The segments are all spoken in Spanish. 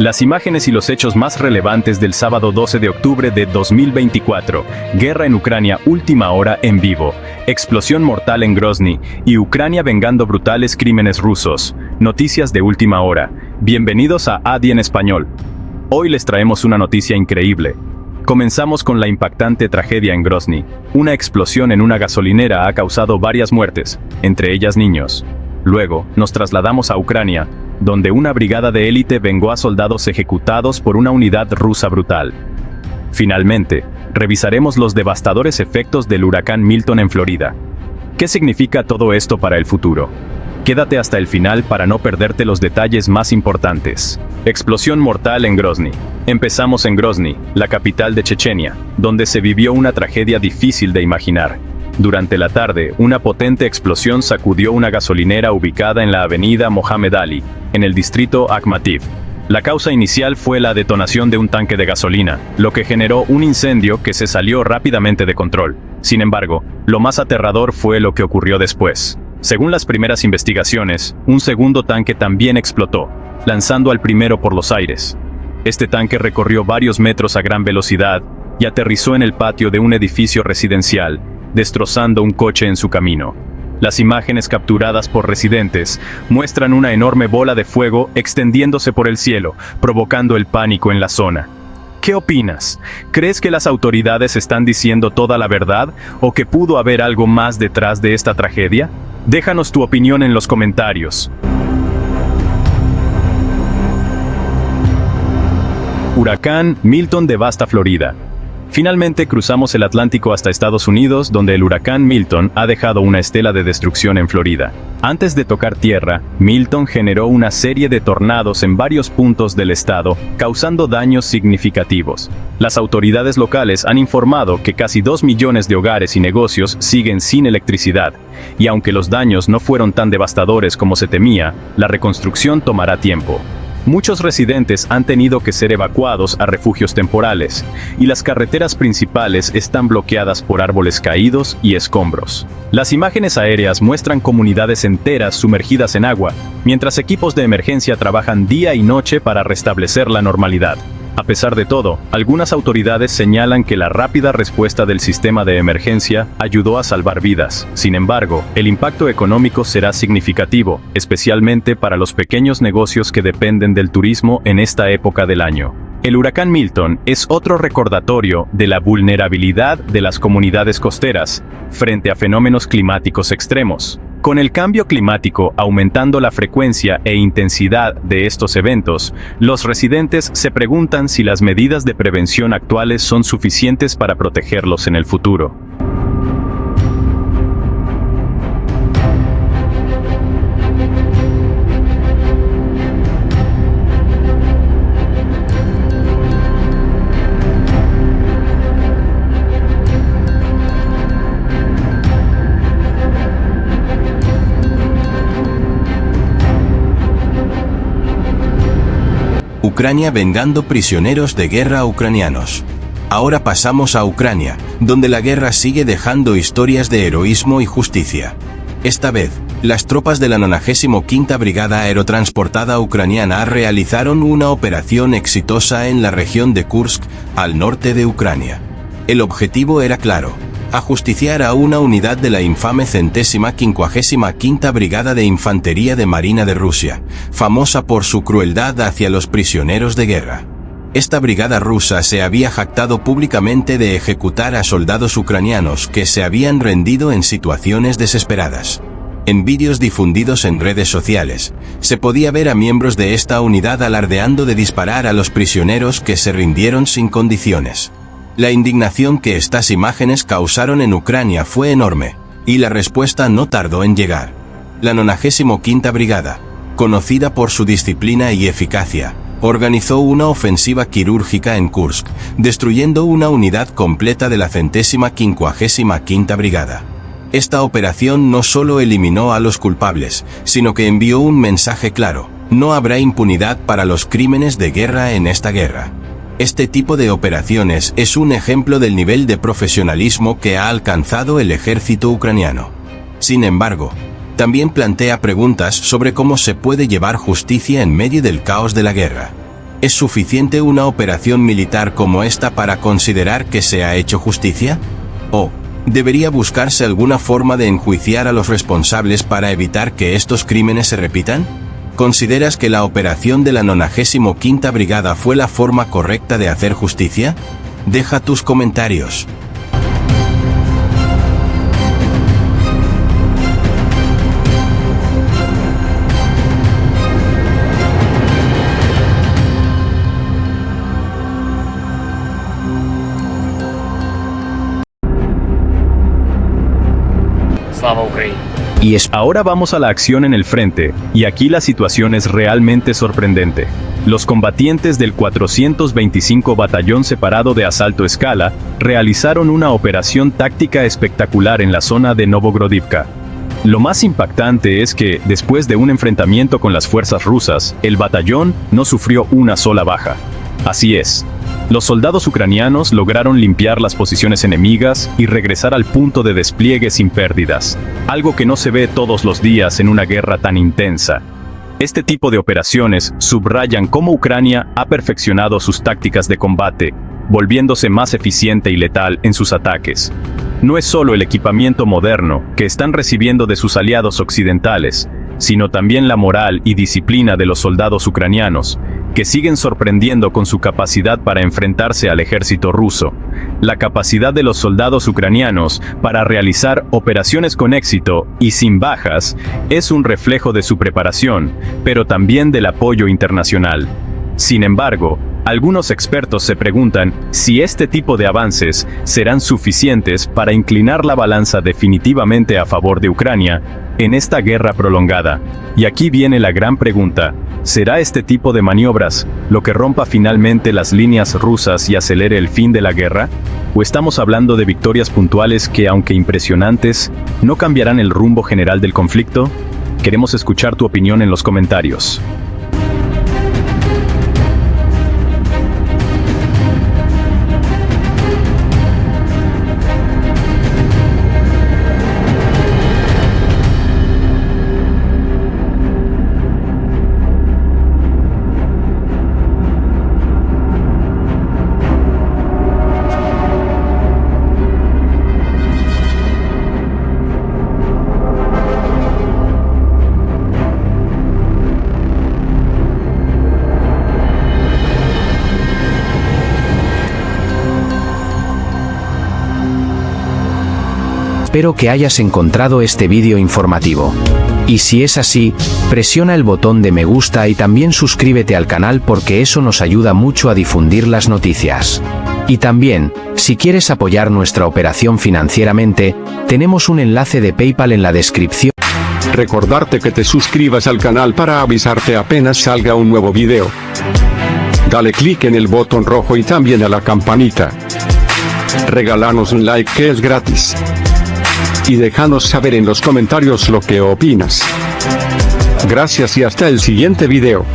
Las imágenes y los hechos más relevantes del sábado 12 de octubre de 2024. Guerra en Ucrania, última hora en vivo. Explosión mortal en Grozny y Ucrania vengando brutales crímenes rusos. Noticias de última hora. Bienvenidos a ADI en español. Hoy les traemos una noticia increíble. Comenzamos con la impactante tragedia en Grozny. Una explosión en una gasolinera ha causado varias muertes, entre ellas niños. Luego, nos trasladamos a Ucrania, donde una brigada de élite vengó a soldados ejecutados por una unidad rusa brutal. Finalmente, revisaremos los devastadores efectos del huracán Milton en Florida. ¿Qué significa todo esto para el futuro? Quédate hasta el final para no perderte los detalles más importantes. Explosión mortal en Grozny. Empezamos en Grozny, la capital de Chechenia, donde se vivió una tragedia difícil de imaginar. Durante la tarde, una potente explosión sacudió una gasolinera ubicada en la avenida Mohamed Ali, en el distrito Akhmativ. La causa inicial fue la detonación de un tanque de gasolina, lo que generó un incendio que se salió rápidamente de control. Sin embargo, lo más aterrador fue lo que ocurrió después. Según las primeras investigaciones, un segundo tanque también explotó, lanzando al primero por los aires. Este tanque recorrió varios metros a gran velocidad y aterrizó en el patio de un edificio residencial, destrozando un coche en su camino. Las imágenes capturadas por residentes muestran una enorme bola de fuego extendiéndose por el cielo, provocando el pánico en la zona. ¿Qué opinas? ¿Crees que las autoridades están diciendo toda la verdad o que pudo haber algo más detrás de esta tragedia? Déjanos tu opinión en los comentarios. Huracán Milton devasta Florida. Finalmente cruzamos el Atlántico hasta Estados Unidos, donde el huracán Milton ha dejado una estela de destrucción en Florida. Antes de tocar tierra, Milton generó una serie de tornados en varios puntos del estado, causando daños significativos. Las autoridades locales han informado que casi 2 millones de hogares y negocios siguen sin electricidad, y aunque los daños no fueron tan devastadores como se temía, la reconstrucción tomará tiempo. Muchos residentes han tenido que ser evacuados a refugios temporales, y las carreteras principales están bloqueadas por árboles caídos y escombros. Las imágenes aéreas muestran comunidades enteras sumergidas en agua, mientras equipos de emergencia trabajan día y noche para restablecer la normalidad. A pesar de todo, algunas autoridades señalan que la rápida respuesta del sistema de emergencia ayudó a salvar vidas. Sin embargo, el impacto económico será significativo, especialmente para los pequeños negocios que dependen del turismo en esta época del año. El huracán Milton es otro recordatorio de la vulnerabilidad de las comunidades costeras frente a fenómenos climáticos extremos. Con el cambio climático aumentando la frecuencia e intensidad de estos eventos, los residentes se preguntan si las medidas de prevención actuales son suficientes para protegerlos en el futuro. Ucrania vengando prisioneros de guerra ucranianos. Ahora pasamos a Ucrania, donde la guerra sigue dejando historias de heroísmo y justicia. Esta vez, las tropas de la 95ª Brigada Aerotransportada Ucraniana realizaron una operación exitosa en la región de Kursk, al norte de Ucrania. El objetivo era claro: ajusticiar a una unidad de la infame 155ª Brigada de Infantería de Marina de Rusia, famosa por su crueldad hacia los prisioneros de guerra. Esta brigada rusa se había jactado públicamente de ejecutar a soldados ucranianos que se habían rendido en situaciones desesperadas. En vídeos difundidos en redes sociales, se podía ver a miembros de esta unidad alardeando de disparar a los prisioneros que se rindieron sin condiciones. La indignación que estas imágenes causaron en Ucrania fue enorme, y la respuesta no tardó en llegar. La 95ª Brigada, conocida por su disciplina y eficacia, organizó una ofensiva quirúrgica en Kursk, destruyendo una unidad completa de la 155ª Brigada. Esta operación no solo eliminó a los culpables, sino que envió un mensaje claro: no habrá impunidad para los crímenes de guerra en esta guerra. Este tipo de operaciones es un ejemplo del nivel de profesionalismo que ha alcanzado el ejército ucraniano. Sin embargo, también plantea preguntas sobre cómo se puede llevar justicia en medio del caos de la guerra. ¿Es suficiente una operación militar como esta para considerar que se ha hecho justicia? ¿O debería buscarse alguna forma de enjuiciar a los responsables para evitar que estos crímenes se repitan? ¿Consideras que la operación de la 95ª Brigada fue la forma correcta de hacer justicia? Deja tus comentarios. Слава Україні! Ahora vamos a la acción en el frente, y aquí la situación es realmente sorprendente. Los combatientes del 425 Batallón Separado de Asalto Escala realizaron una operación táctica espectacular en la zona de Novogrodivka. Lo más impactante es que, después de un enfrentamiento con las fuerzas rusas, el batallón no sufrió una sola baja. Así es. Los soldados ucranianos lograron limpiar las posiciones enemigas y regresar al punto de despliegue sin pérdidas, algo que no se ve todos los días en una guerra tan intensa. Este tipo de operaciones subrayan cómo Ucrania ha perfeccionado sus tácticas de combate, volviéndose más eficiente y letal en sus ataques. No es solo el equipamiento moderno que están recibiendo de sus aliados occidentales, sino también la moral y disciplina de los soldados ucranianos, que siguen sorprendiendo con su capacidad para enfrentarse al ejército ruso. La capacidad de los soldados ucranianos para realizar operaciones con éxito y sin bajas es un reflejo de su preparación, pero también del apoyo internacional. Sin embargo, algunos expertos se preguntan si este tipo de avances serán suficientes para inclinar la balanza definitivamente a favor de Ucrania en esta guerra prolongada. Y aquí viene la gran pregunta: ¿será este tipo de maniobras lo que rompa finalmente las líneas rusas y acelere el fin de la guerra? ¿O estamos hablando de victorias puntuales que, aunque impresionantes, no cambiarán el rumbo general del conflicto? Queremos escuchar tu opinión en los comentarios. Espero que hayas encontrado este vídeo informativo. Y si es así, presiona el botón de me gusta y también suscríbete al canal porque eso nos ayuda mucho a difundir las noticias. Y también, si quieres apoyar nuestra operación financieramente, tenemos un enlace de PayPal en la descripción. Recordarte que te suscribas al canal para avisarte apenas salga un nuevo video. Dale clic en el botón rojo y también a la campanita. Regálanos un like que es gratis. Y déjanos saber en los comentarios lo que opinas. Gracias y hasta el siguiente video.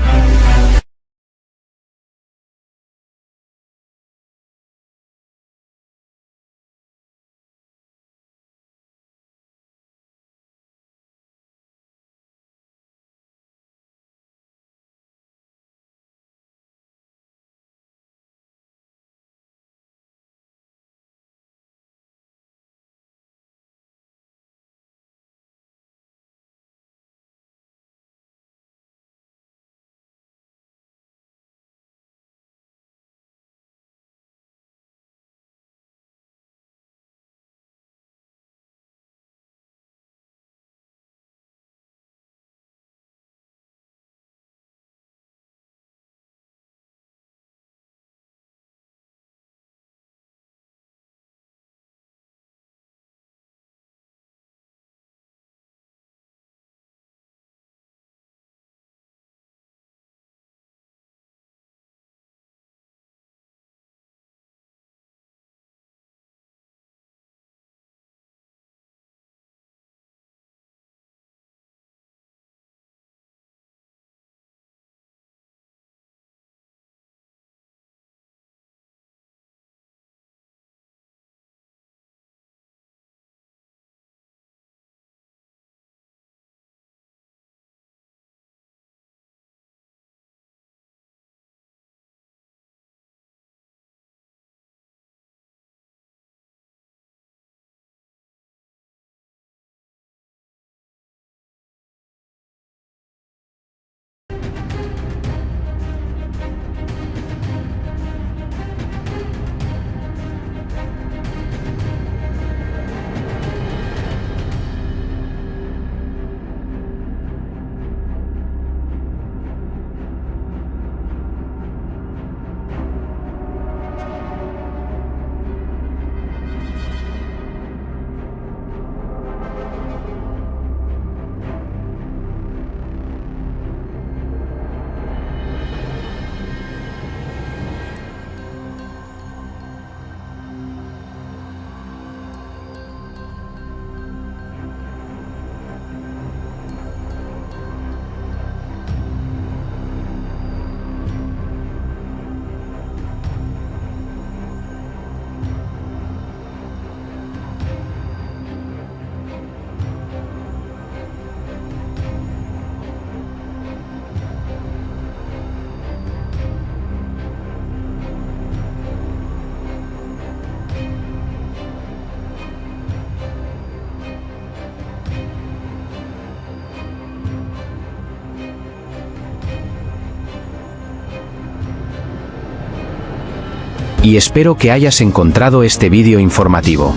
y espero que hayas encontrado este vídeo informativo.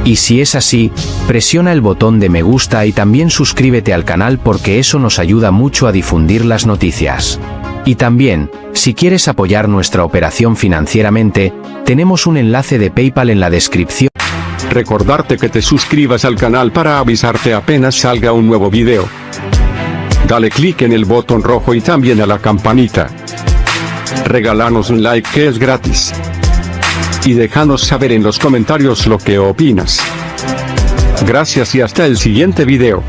Y si es así, presiona el botón de me gusta y también suscríbete al canal porque eso nos ayuda mucho a difundir las noticias. Y también, si quieres apoyar nuestra operación financieramente, tenemos un enlace de PayPal en la descripción. Recordarte que te suscribas al canal para avisarte apenas salga un nuevo video. Dale clic en el botón rojo y también a la campanita. Regálanos un like que es gratis. Y déjanos saber en los comentarios lo que opinas. Gracias y hasta el siguiente video.